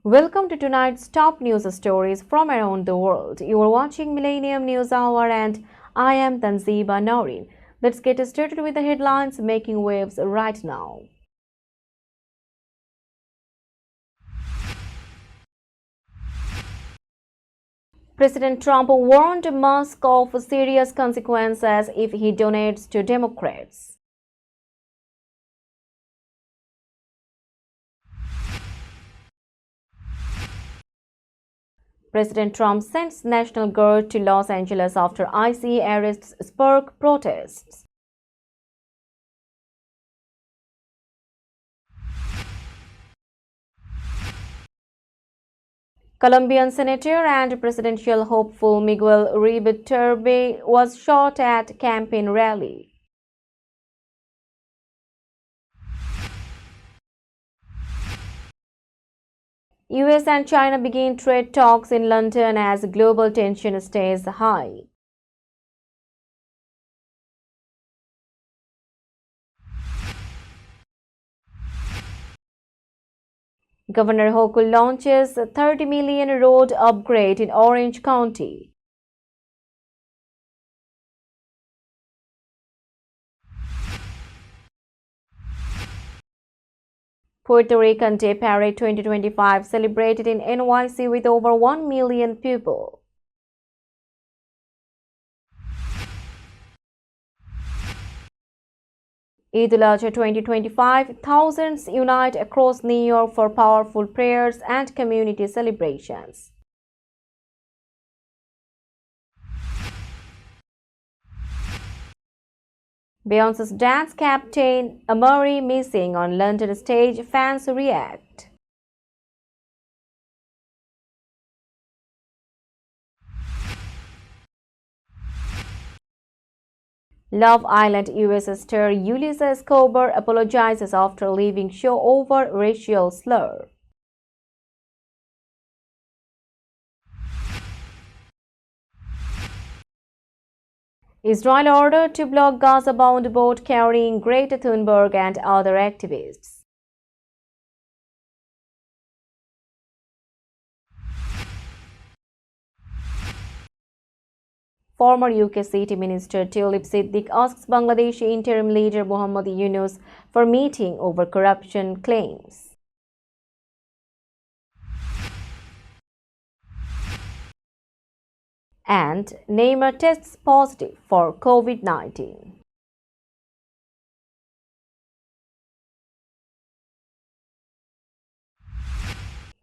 Welcome to tonight's top news stories from around the world. You are watching Millennium News Hour and I am Tanzeeba Noreen. Let's get started with the headlines making waves right now. President Trump warned Musk of serious consequences if he donates to Democrats. President Trump sends National Guard to Los Angeles after ICE arrests spark protests. Colombian senator and presidential hopeful Miguel Uribe Turbe was shot at campaign rally. US and China begin trade talks in London as global tension stays high. Governor Hochul launches a 30 million road upgrade in Orange County. Puerto Rican Day Parade 2025 celebrated in NYC with over 1 million people. Eid al-Adha 2025, thousands unite across New York for powerful prayers and community celebrations. Beyoncé's dance captain Amari missing on London stage, fans react. Love Island US star Yulisa Escobar apologizes after leaving show over racial slur. Israel ordered to block Gaza-bound boat carrying Greta Thunberg and other activists. Former UK City Minister Tulip Siddiq asks Bangladeshi interim leader Muhammad Yunus for meeting over corruption claims. And Neymar tests positive for COVID-19.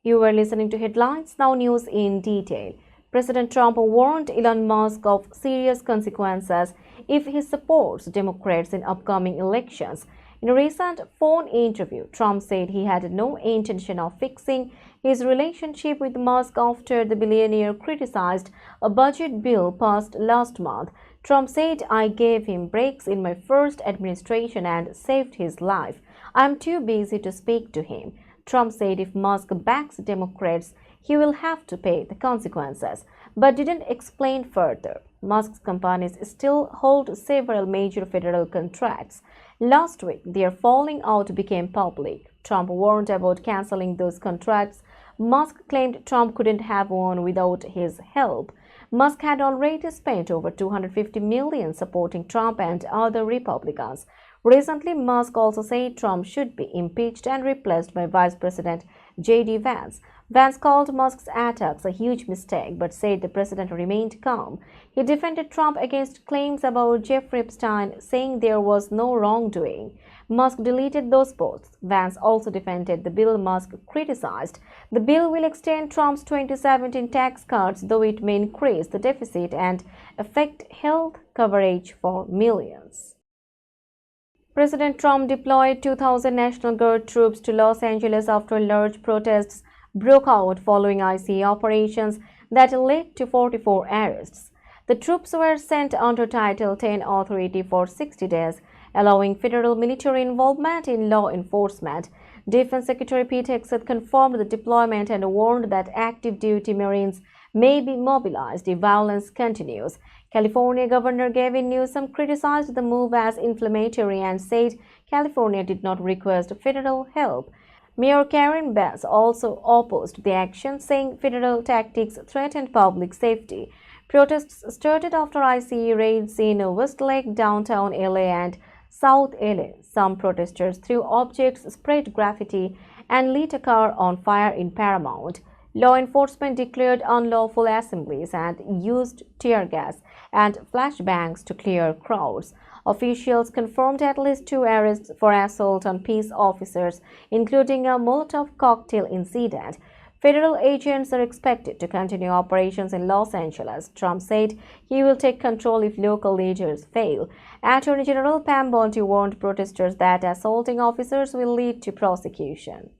You were listening to Headlines, now news in detail. President Trump warned Elon Musk of serious consequences if he supports Democrats in upcoming elections. In a recent phone interview, Trump said he had no intention of fixing his relationship with Musk after the billionaire criticized a budget bill passed last month. Trump said, "I gave him breaks in my first administration and saved his life. I'm too busy to speak to him." Trump said if Musk backs Democrats, he will have to pay the consequences, but didn't explain further. Musk's companies still hold several major federal contracts. Last week, their falling out became public. Trump warned about canceling those contracts. Musk claimed Trump couldn't have won without his help. Musk had already spent over $250 million supporting Trump and other Republicans. Recently, Musk also said Trump should be impeached and replaced by Vice President J.D. Vance. Vance called Musk's attacks a huge mistake but said the president remained calm. He defended Trump against claims about Jeffrey Epstein, saying there was no wrongdoing. Musk deleted those posts. Vance also defended the bill Musk criticized. The bill will extend Trump's 2017 tax cuts, though it may increase the deficit and affect health coverage for millions. President Trump deployed 2,000 National Guard troops to Los Angeles after large protests broke out following ICE operations that led to 44 arrests. The troops were sent under Title 10 authority for 60 days, allowing federal military involvement in law enforcement. Defense Secretary Pete Hegseth confirmed the deployment and warned that active duty Marines may be mobilized if violence continues. California Governor Gavin Newsom criticized the move as inflammatory and said California did not request federal help. Mayor Karen Bass also opposed the action, saying federal tactics threatened public safety. Protests started after ICE raids in Westlake, downtown LA, and South LA. Some protesters threw objects, sprayed graffiti, and lit a car on fire in Paramount. Law enforcement declared unlawful assemblies and used tear gas and flashbangs to clear crowds. Officials confirmed at least 2 arrests for assault on peace officers, including a Molotov cocktail incident. Federal agents are expected to continue operations in Los Angeles. Trump said he will take control if local leaders fail. Attorney General Pam Bondi warned protesters that assaulting officers will lead to prosecution.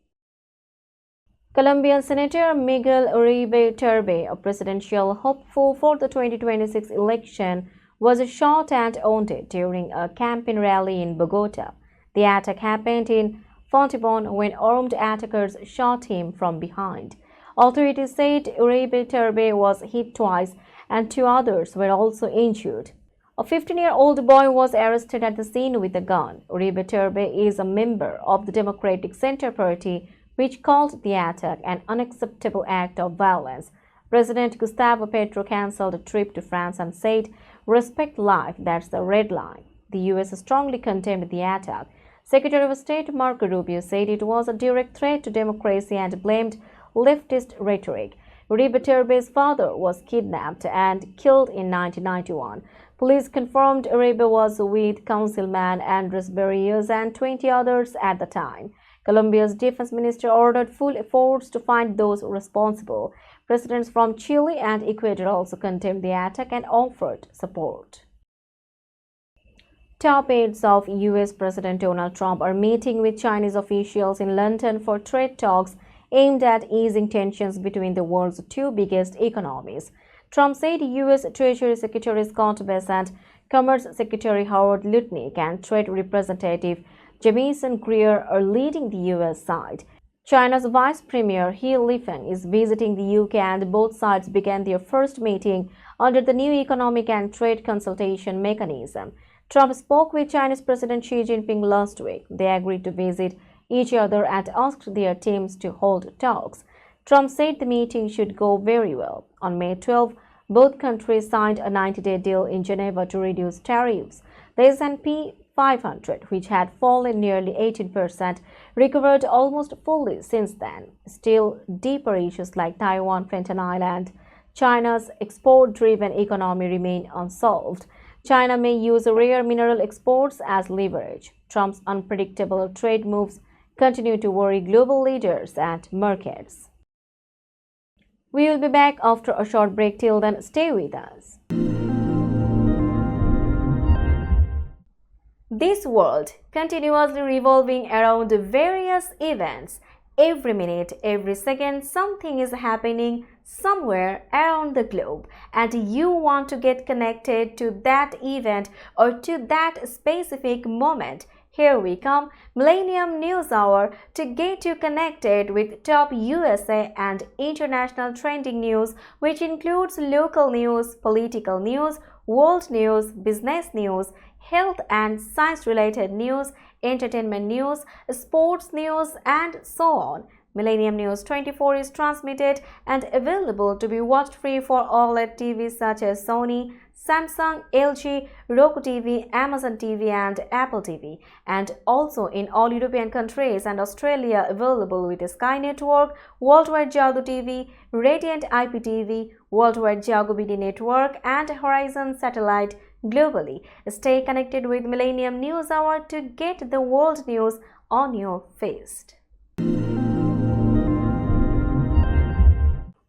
Colombian Senator Miguel Uribe Turbe, a presidential hopeful for the 2026 election, was shot and wounded during a campaign rally in Bogota. The attack happened in Fontibon when armed attackers shot him from behind. Authorities said Uribe Turbe was hit twice and 2 others were also injured. A 15-year-old boy was arrested at the scene with a gun. Uribe Turbe is a member of the Democratic Center Party, which called the attack an unacceptable act of violence. President Gustavo Petro cancelled a trip to France and said, "Respect life, that's the red line." The U.S. strongly condemned the attack. Secretary of State Marco Rubio said it was a direct threat to democracy and blamed leftist rhetoric. Uribe Turbe's father was kidnapped and killed in 1991. Police confirmed Uribe was with Councilman Andres Barrios and 20 others at the time. Colombia's defense minister ordered full efforts to find those responsible. Presidents from Chile and Ecuador also condemned the attack and offered support. Top aides of U.S. President Donald Trump are meeting with Chinese officials in London for trade talks aimed at easing tensions between the world's two biggest economies. Trump said U.S. Treasury Secretary Scott Bessent, Commerce Secretary Howard Lutnick, and Trade Representative Jamieson Greer are leading the U.S. side. China's Vice Premier He Lifan is visiting the UK, and both sides began their first meeting under the new economic and trade consultation mechanism. Trump spoke with Chinese President Xi Jinping last week. They agreed to visit each other and asked their teams to hold talks. Trump said the meeting should go very well. On May 12, both countries signed a 90-day deal in Geneva to reduce tariffs. The S&P 500, which had fallen nearly 18%, recovered almost fully since then. Still, deeper issues like Taiwan, fentanyl, and China's export-driven economy remain unsolved. China may use rare mineral exports as leverage. Trump's unpredictable trade moves continue to worry global leaders and markets. We will be back after a short break. Till then, stay with us. This world continuously revolving around various events. Every minute, every second, something is happening somewhere around the globe, and you want to get connected to that event or to that specific moment. Here we come, Millennium News Hour, to get you connected with top USA and international trending news, which includes local news, political news, world news, business news, health and science-related news, entertainment news, sports news, and so on. Millennium News 24 is transmitted and available to be watched free for OLED TVs such as Sony, Samsung, LG, Roku TV, Amazon TV, and Apple TV, and also in all European countries and Australia available with Sky Network, Worldwide Jago TV, Radiant IPTV, Worldwide Jago BD Network, and Horizon Satellite globally. Stay connected with Millennium News Hour to get the world news on your feed.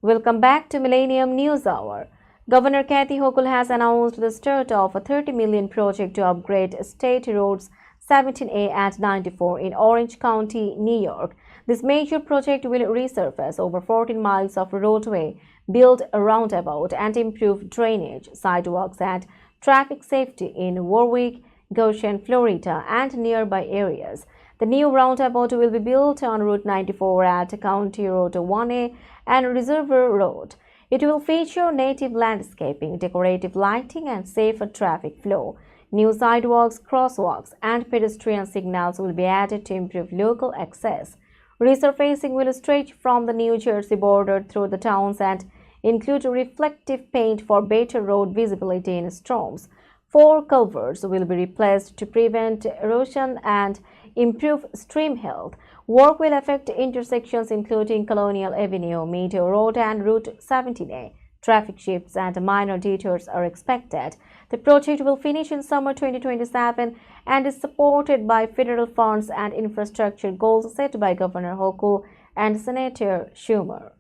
Welcome back to Millennium News Hour. Governor Kathy Hochul has announced the start of a $30 million project to upgrade state roads 17A and 94 in Orange County, New York. This major project will resurface over 14 miles of roadway, build a roundabout, and improve drainage, sidewalks, and traffic safety in Warwick, Goshen, Florida, and nearby areas. The new roundabout will be built on Route 94 at County Road 1A and Reservoir Road. It will feature native landscaping, decorative lighting, and safer traffic flow. New sidewalks, crosswalks, and pedestrian signals will be added to improve local access. resurfacing will stretch from the New Jersey border through the towns and include reflective paint for better road visibility in storms. 4 culverts will be replaced to prevent erosion and improve stream health. Work will affect intersections including Colonial Avenue, Meadow Road, and Route 17A. Traffic shifts and minor detours are expected. The project will finish in summer 2027 and is supported by federal funds and infrastructure goals set by Governor Hochul and Senator Schumer.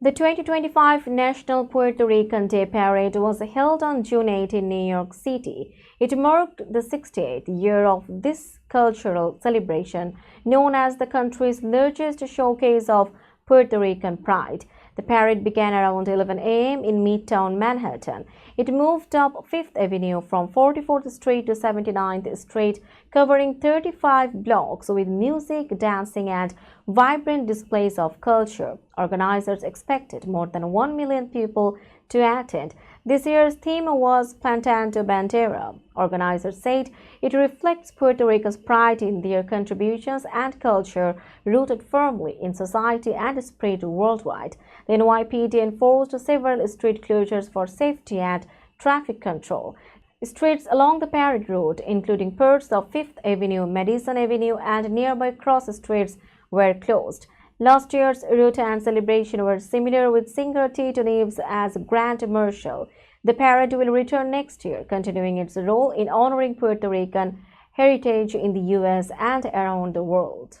The 2025 National Puerto Rican Day Parade was held on June 8 in New York City. It marked the 68th year of this cultural celebration, known as the country's largest showcase of Puerto Rican pride. The parade began around 11 a.m. in Midtown Manhattan. It moved up 5th Avenue from 44th Street to 79th Street, covering 35 blocks with music, dancing, and vibrant displays of culture. Organizers expected more than 1 million people to attend. This year's theme was Plantando Bandera. Organizers said it reflects Puerto Rico's pride in their contributions and culture rooted firmly in society and spread worldwide. The NYPD enforced several street closures for safety and traffic control. Streets along the parade route, including parts of 5th Avenue, Madison Avenue, and nearby cross streets, were closed. Last year's route and celebration were similar, with singer Tito Neves as Grand Marshal. The parade will return next year, continuing its role in honoring Puerto Rican heritage in the U.S. and around the world.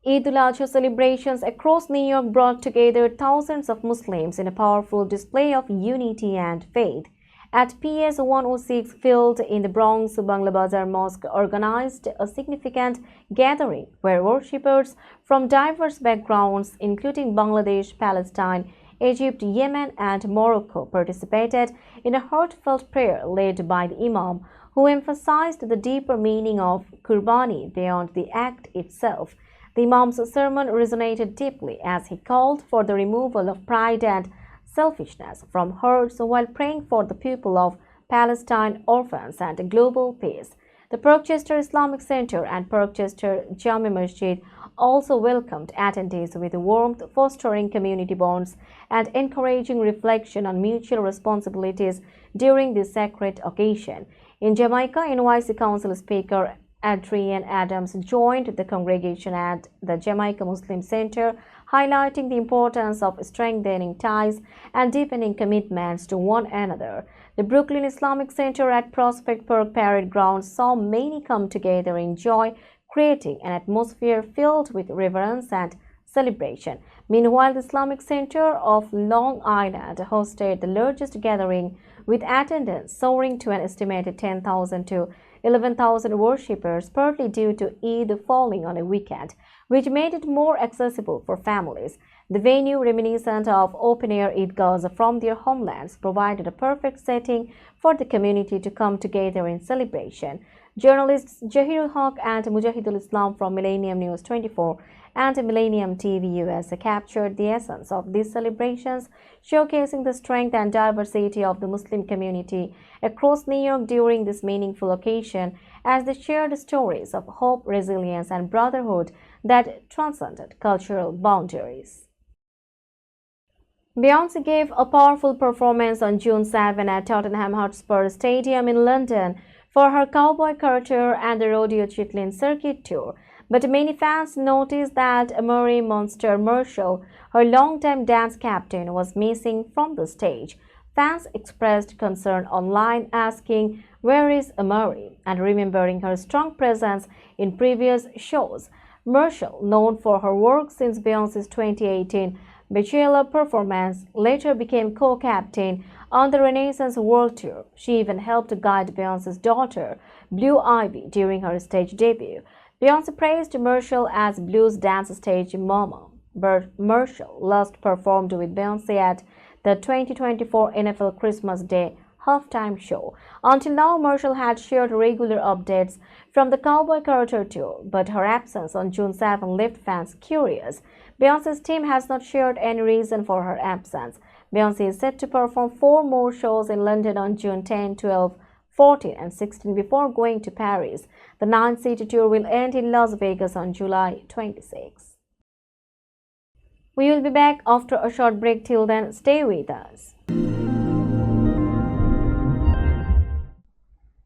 Eid al-Adha celebrations across New York brought together thousands of Muslims in a powerful display of unity and faith. At PS 106 Field in the Bronx, Bangla Bazar Mosque organized a significant gathering where worshippers from diverse backgrounds, including Bangladesh, Palestine, Egypt, Yemen, and Morocco, participated in a heartfelt prayer led by the Imam, who emphasized the deeper meaning of Qurbani beyond the act itself. The Imam's sermon resonated deeply as he called for the removal of pride and selfishness from hearts while praying for the people of Palestine, orphans, and global peace. The Parkchester Islamic Center and Parkchester Jami Masjid also welcomed attendees with warmth, fostering community bonds and encouraging reflection on mutual responsibilities during this sacred occasion. In Jamaica, NYC Council Speaker Adrian Adams joined the congregation at the Jamaica Muslim Center, highlighting the importance of strengthening ties and deepening commitments to one another. The Brooklyn Islamic Center at Prospect Park Parade Grounds saw many come together in joy, creating an atmosphere filled with reverence and celebration. Meanwhile, the Islamic Center of Long Island hosted the largest gathering, with attendance soaring to an estimated 10,000 to 11,000 worshippers, partly due to Eid falling on a weekend, which made it more accessible for families. The venue, reminiscent of open-air Eidgahs from their homelands, provided a perfect setting for the community to come together in celebration. Journalists Jahirul Haq and Mujahidul Islam from Millennium News 24 and Millennium TV US captured the essence of these celebrations, showcasing the strength and diversity of the Muslim community across New York during this meaningful occasion, as they shared stories of hope, resilience, and brotherhood that transcended cultural boundaries. Beyoncé gave a powerful performance on June 7 at Tottenham Hotspur Stadium in London for her Cowboy Carter and the Rodeo Chitlin Circuit tour. But many fans noticed that Amari Monster Marshall, her longtime dance captain, was missing from the stage. Fans expressed concern online, asking, "Where is Amari?" and remembering her strong presence in previous shows. Marshall, known for her work since Beyoncé's 2018 Bachelor performance, later became co-captain on the Renaissance World Tour. She even helped guide Beyoncé's daughter, Blue Ivy, during her stage debut. Beyoncé praised Marshall as blues dance stage mama. Marshall last performed with Beyoncé at the 2024 NFL Christmas Day halftime show. Until now, Marshall had shared regular updates from the Cowboy Carter tour, but her absence on June 7 left fans curious. Beyoncé's team has not shared any reason for her absence. Beyoncé is set to perform 4 more shows in London on June 10, 12, 14 and 16 before going to Paris. The 9-city tour will end in Las Vegas on July 26. We will be back after a short break. Till then, stay with us.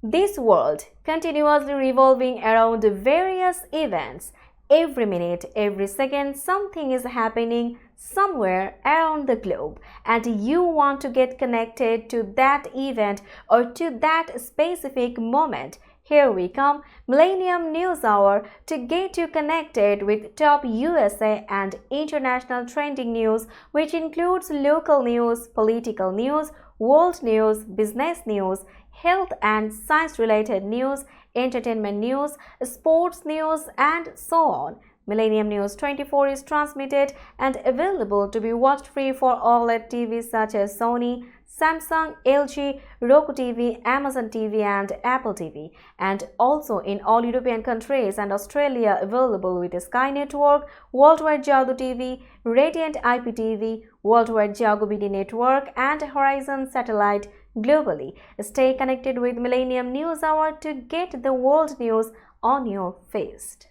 This world continuously revolving around various events. Every minute, every second, something is happening somewhere around the globe, and you want to get connected to that event or to that specific moment. Here we come, Millennium News Hour, to get you connected with top USA and international trending news, which includes local news, political news, world news, business news, health and science-related news, entertainment news, sports news, and so on. Millennium News 24 is transmitted and available to be watched free for OLED TVs such as Sony, Samsung, LG, Roku TV, Amazon TV, and Apple TV, and also in all European countries and Australia available with Sky Network, Worldwide Jago TV, Radiant IPTV, Worldwide Jago BD Network, and Horizon Satellite globally. Stay connected with Millennium News Hour to get the world news on your feast.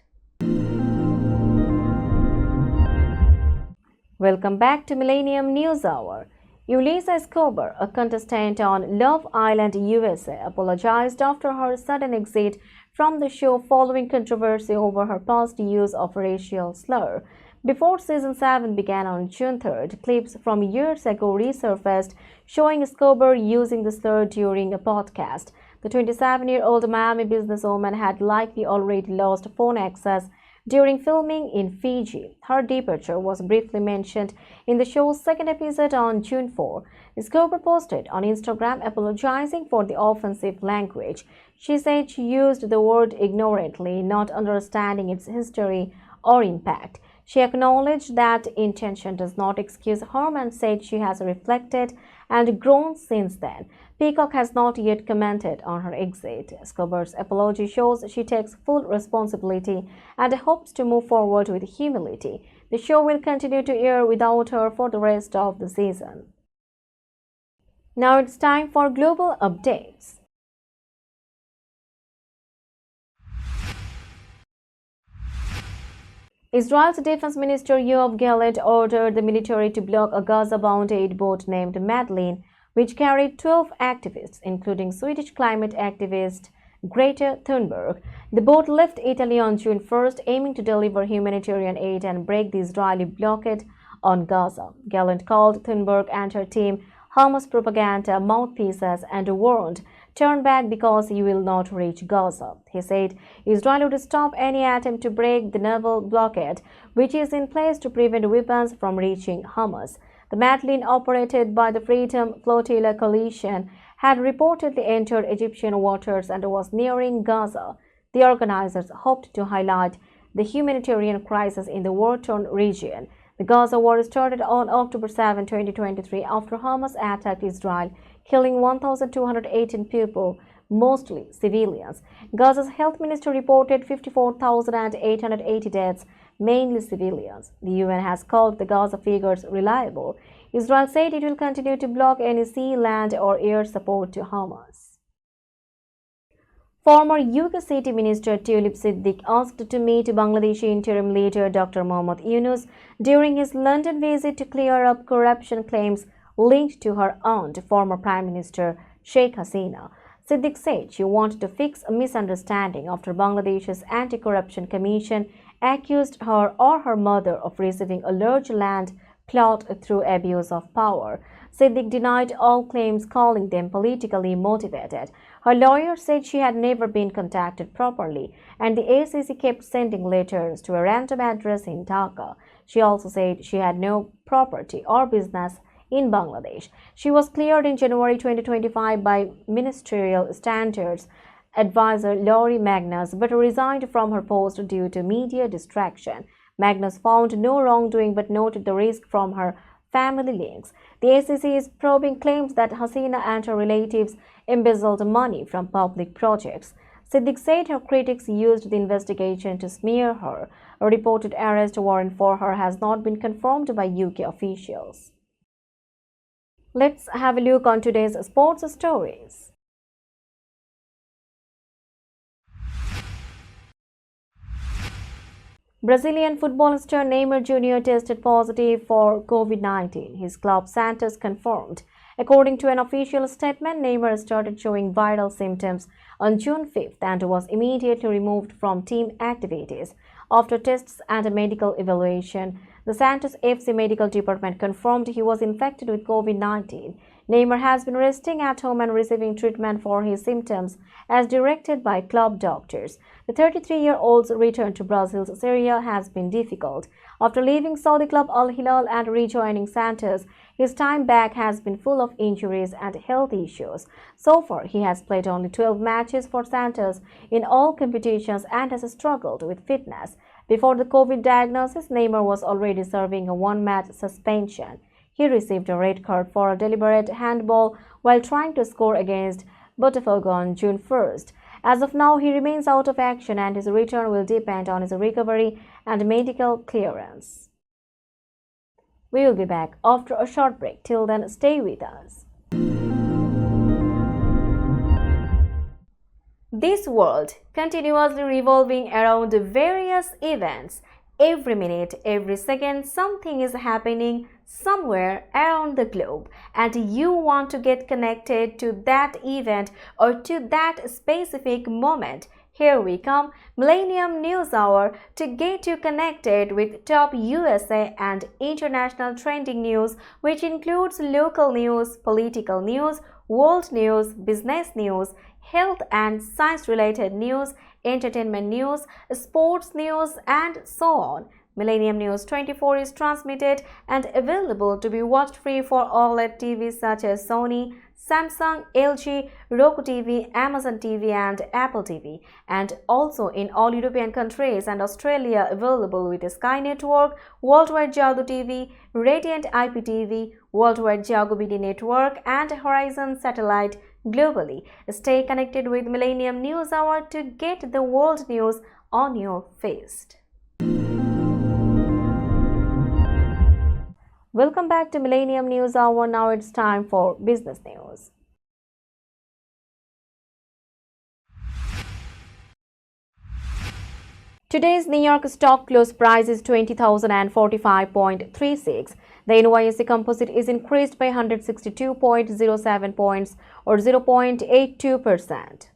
Welcome back to Millennium News Hour. Yulisa Escobar, a contestant on Love Island USA, apologized after her sudden exit from the show following controversy over her past use of a racial slur. Before season 7 began on June 3rd, clips from years ago resurfaced showing Escobar using the slur during a podcast. The 27-year-old Miami businesswoman had likely already lost phone access during filming in Fiji. Her departure was briefly mentioned in the show's second episode on June 4. Escobar posted on Instagram apologizing for the offensive language. She said she used the word ignorantly, not understanding its history or impact. She acknowledged that intention does not excuse harm and said she has reflected and grown since then. Peacock has not yet commented on her exit. Escobar's apology shows she takes full responsibility and hopes to move forward with humility. The show will continue to air without her for the rest of the season. Now it's time for global updates. Israel's Defense Minister Yoav Gallant ordered the military to block a Gaza-bound aid boat named Madeline, which carried 12 activists, including Swedish climate activist Greta Thunberg. The boat left Italy on June 1st, aiming to deliver humanitarian aid and break the Israeli blockade on Gaza. Gallant called Thunberg and her team Hamas propaganda mouthpieces and warned, "Turn back because you will not reach Gaza." He said Israel would stop any attempt to break the naval blockade, which is in place to prevent weapons from reaching Hamas. The Madeline, operated by the Freedom Flotilla Coalition, had reportedly entered Egyptian waters and was nearing Gaza. The organizers hoped to highlight the humanitarian crisis in the war-torn region. The Gaza war started on October 7, 2023, after Hamas attacked Israel, killing 1,218 people, mostly civilians. Gaza's health minister reported 54,880 deaths, mainly civilians. The UN has called the Gaza figures reliable. Israel said it will continue to block any sea, land, or air support to Hamas. Former UK City Minister Tulip Siddiq asked to meet Bangladeshi interim leader Dr. Mohammad Yunus during his London visit to clear up corruption claims linked to her aunt, former Prime Minister Sheikh Hasina. Siddiq said she wanted to fix a misunderstanding after Bangladesh's Anti-Corruption Commission accused her or her mother of receiving a large land plot through abuse of power. Siddiq denied all claims, calling them politically motivated. Her lawyer said she had never been contacted properly, and the ACC kept sending letters to a random address in Dhaka. She also said she had no property or business in Bangladesh. She was cleared in January 2025 by Ministerial Standards Advisor Laurie Magnus, but resigned from her post due to media distraction. Magnus found no wrongdoing but noted the risk from her family links. The ACC is probing claims that Hasina and her relatives embezzled money from public projects. Siddiq said her critics used the investigation to smear her. A reported arrest warrant for her has not been confirmed by UK officials. Let's have a look on today's sports stories. Brazilian football star Neymar Jr. tested positive for COVID-19. His club Santos confirmed. According to an official statement, Neymar started showing viral symptoms on June 5th and was immediately removed from team activities. After tests and a medical evaluation, the Santos FC medical department confirmed he was infected with COVID-19. Neymar has been resting at home and receiving treatment for his symptoms as directed by club doctors. The 33-year-old's return to Brazil's Serie A has been difficult. After leaving Saudi club Al Hilal and rejoining Santos, his time back has been full of injuries and health issues. So far, he has played only 12 matches for Santos in all competitions and has struggled with fitness. Before the COVID diagnosis, Neymar was already serving a one-match suspension. He received a red card for a deliberate handball while trying to score against Botafogo on June 1st. As of now, he remains out of action and his return will depend on his recovery and medical clearance. We will be back after a short break. Till then, stay with us. This world continuously revolving around various events. Every minute, every second, something is happening somewhere around the globe, and you want to get connected to that event or to that specific moment. Here we come, Millennium News Hour, to get you connected with top USA and international trending news, which includes local news, political news, world news, business news, health and science-related news, entertainment news, sports news, and so on. Millennium News 24 is transmitted and available to be watched free for OLED TVs such as Sony, Samsung, LG, Roku TV, Amazon TV, and Apple TV, and also in all European countries and Australia available with Sky Network, Worldwide Jago TV, Radiant IPTV, Worldwide Jago BD Network, and Horizon Satellite globally. Stay connected with Millennium News Hour to get the world news on your fist. Welcome back to Millennium News Hour. Now it's time for business news. Today's New York stock close price is 20,045.36. The NYSE Composite is increased by 162.07 points or 0.82%.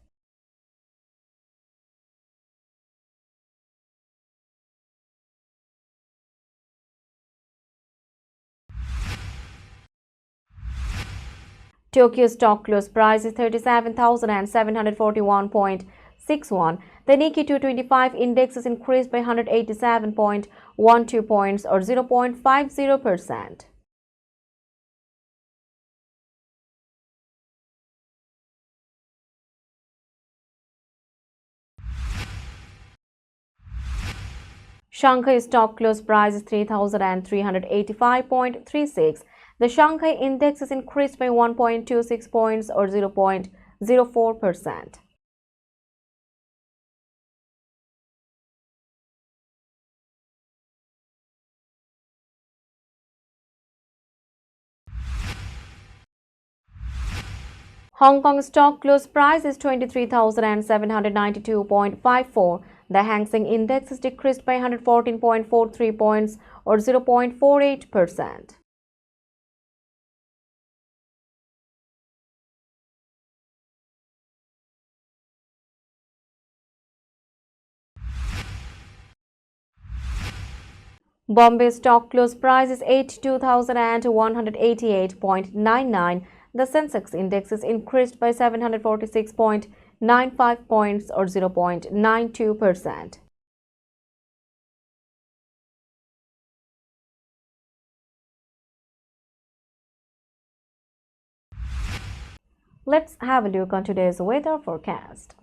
Tokyo stock close price is 37,741.61. The Nikkei 225 index is increased by 187.12 points or 0.50%. Shanghai stock close price is 3,385.36. The Shanghai index is increased by 1.26 points or 0.04%. Hong Kong stock close price is 23,792.54. The Hang Seng index is decreased by 114.43 points or 0.48%. Bombay stock close price is 82,188.99. The Sensex index is increased by 746.95 points or 0.92%. Let's have a look on today's weather forecast.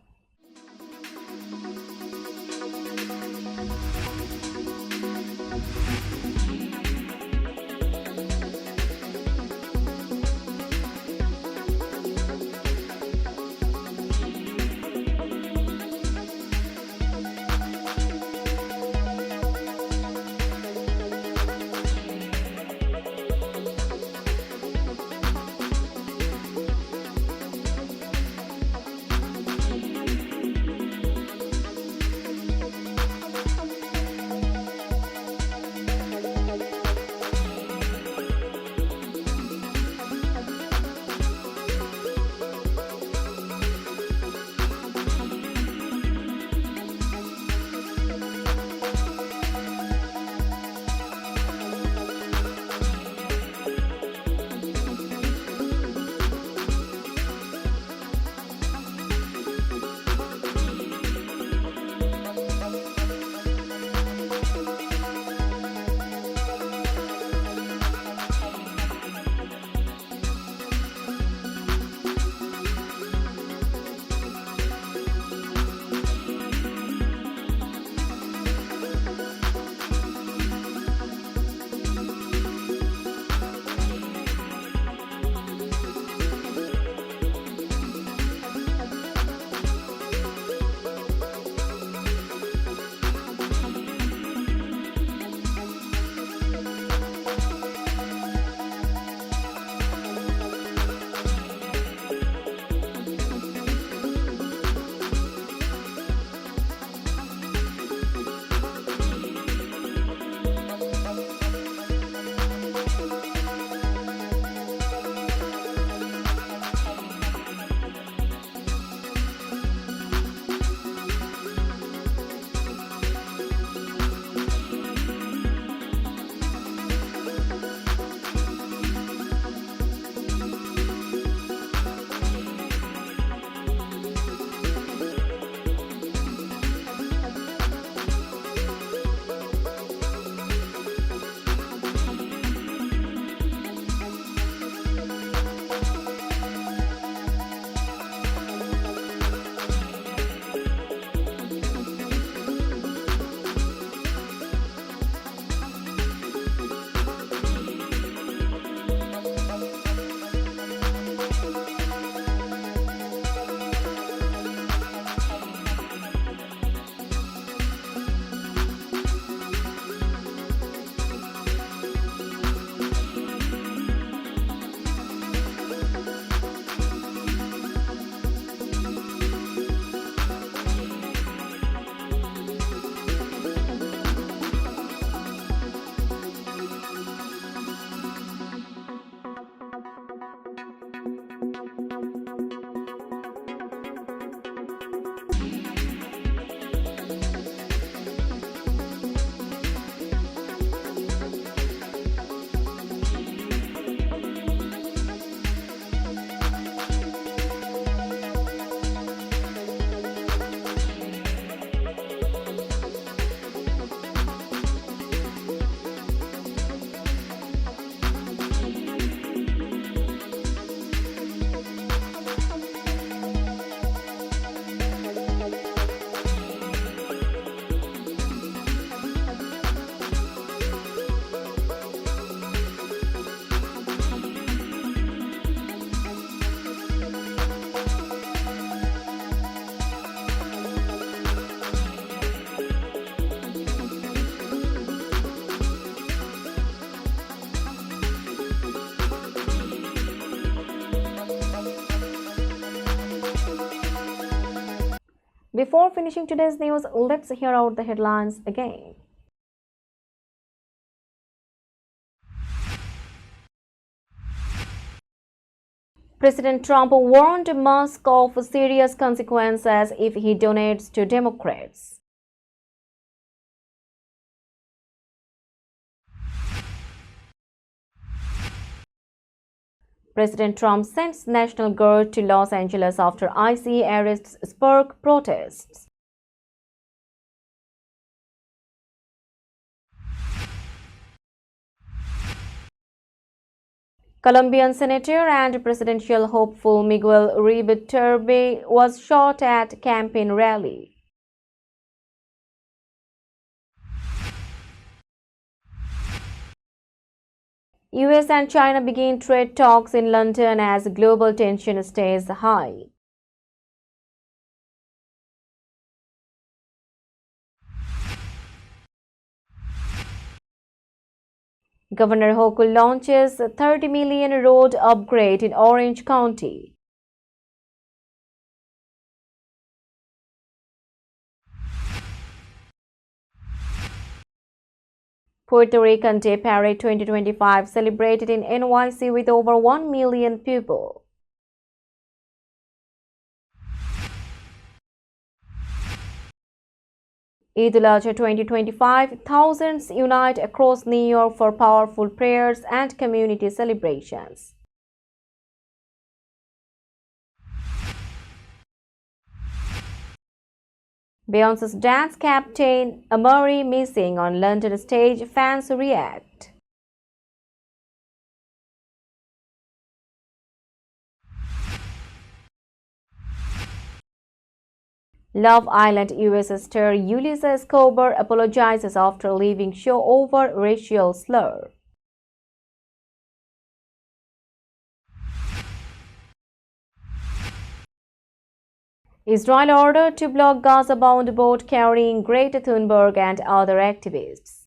Before finishing today's news, let's hear out the headlines again. President Trump warned Musk of serious consequences if he donates to Democrats. President Trump sends National Guard to Los Angeles after ICE arrests spark protests. Colombian senator and presidential hopeful Miguel Uribe Turbe was shot at campaign rally. US and China begin trade talks in London as global tension stays high. Governor Hochul launches $30 million road upgrade in Orange County. Puerto Rican Day Parade 2025 celebrated in NYC with over 1 million people. Eid al-Adha 2025, thousands unite across New York for powerful prayers and community celebrations. Beyonce's dance captain Amari missing on London stage, fans react. Love Island US star Yulisa Escobar apologizes after leaving show over racial slur. Israel ordered to block Gaza-bound boat carrying Greta Thunberg and other activists.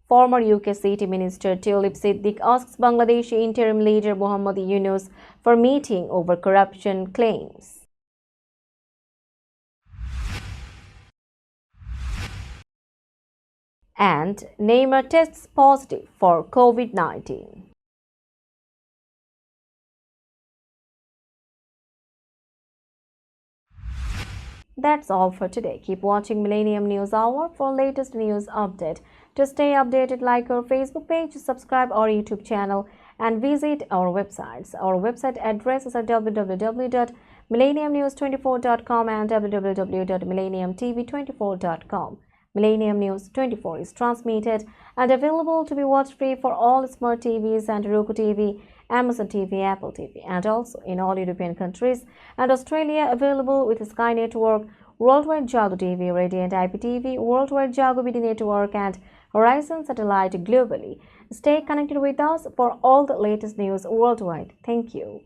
Former UK City Minister Tulip Siddiq asks Bangladeshi interim leader Muhammad Yunus for meeting over corruption claims. And Neymar tests positive for COVID-19. That's all for today. Keep watching Millennium News Hour for latest news update. To stay updated, like our Facebook page, subscribe our YouTube channel, and visit our websites. Our website addresses are www.millenniumnews24.com and www.millenniumtv24.com. Millennium News 24 is transmitted and available to be watched free for all smart TVs and Roku TV, Amazon TV, Apple TV, and also in all European countries and Australia, available with Sky Network, Worldwide Jago TV, Radiant IPTV, Worldwide Jago BD Network, and Horizon Satellite globally. Stay connected with us for all the latest news worldwide. Thank you.